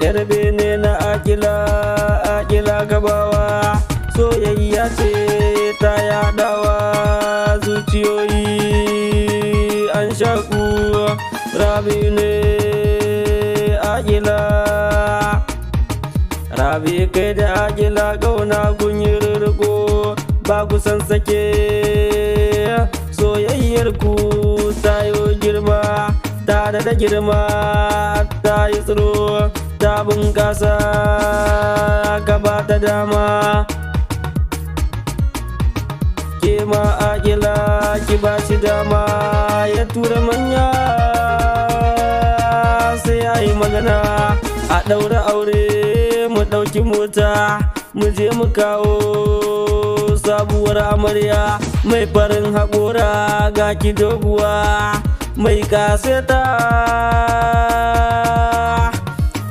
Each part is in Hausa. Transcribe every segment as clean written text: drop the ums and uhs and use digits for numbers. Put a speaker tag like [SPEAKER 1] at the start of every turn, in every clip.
[SPEAKER 1] Yarbe ne na akila gabawa, soyayya ce ta yaɗawa zuciyoyi an shaku. Rabi ne akila, Rabi kai da akila ƙauna kun yi rirko, ba ku san sake. Soyayyar ku ta yi girma, ta da girma, ta yi tsiro, ta bunƙasa, ka ba ta dama. Ke ma akila ki ba shi dama, ya tura manya sai ya yi magana. A ɗaura aure mu ɗauki mota, mu je mu kawo sabuwar amarya. Mai farin haƙora ga ki doguwa, mai kaseta.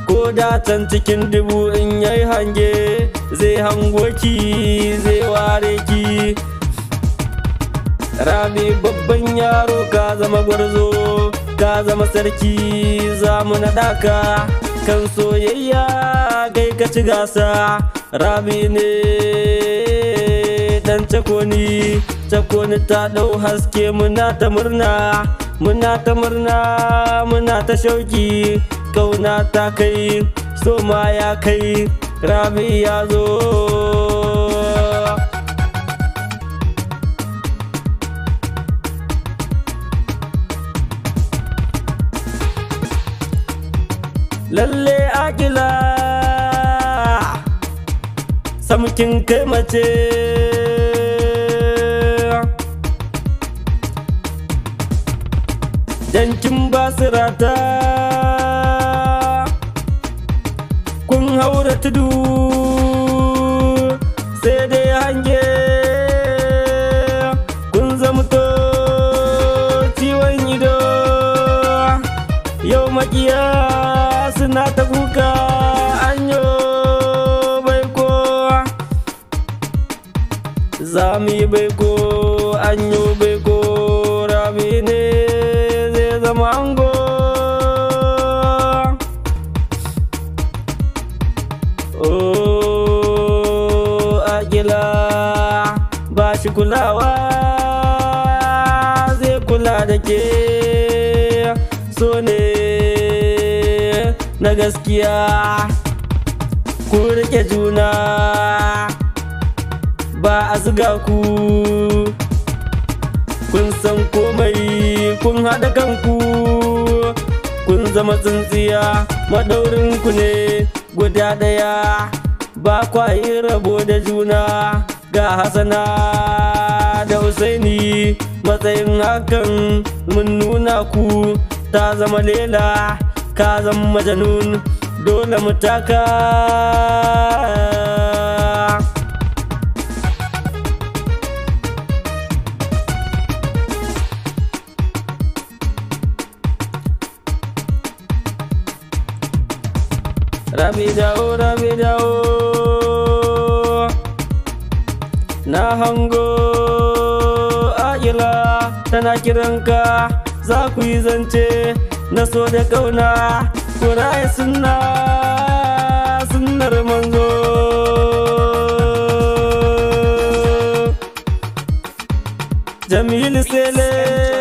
[SPEAKER 1] Ko da can cikin dubu in yayi hange, zai hango ki, zai ware ki. Rabi babban yaro ka zama gwarzo, ka zama sarki, za mu naɗa ka. Kan soyayya kai ka ci gasa. Rabi ne dan cakoni, cakoni ta ɗau haske. Muna ta murna, muna ta murna, muna ta shauki. Kauna ta kai, so ma ya kai, Rabi ya zo. Lalle akila samkin kai mace, dan kin basirata. Kun haura tudu sai dai hange, kun zamto ciwon ido. Yau makiya suna ta kuka, anyo baiko. Za mu yi baiko, anyo baiko. Rabi ne zai zama ango. Akila ba shi kulawa, zai kula da ke. So ne na gaskiya, ku rike juna, ba a zuga ku. Kun san komai, kun haɗa kanku, kun zama tsintsiya. Maɗaurin ku ne guda ɗaya, ba kwa yi rabo da juna. Ga Hassana da Husaini, matsayin hakan mun nuna ku. Ta zama Lela, ka zama Majanun, dole mu taka. Rabi dawo, Rabi dawo, na hango akila tana kiranka. Za ku yi zance na so da ƙauna, ku raye sunnar manzo. Jamilu Sele.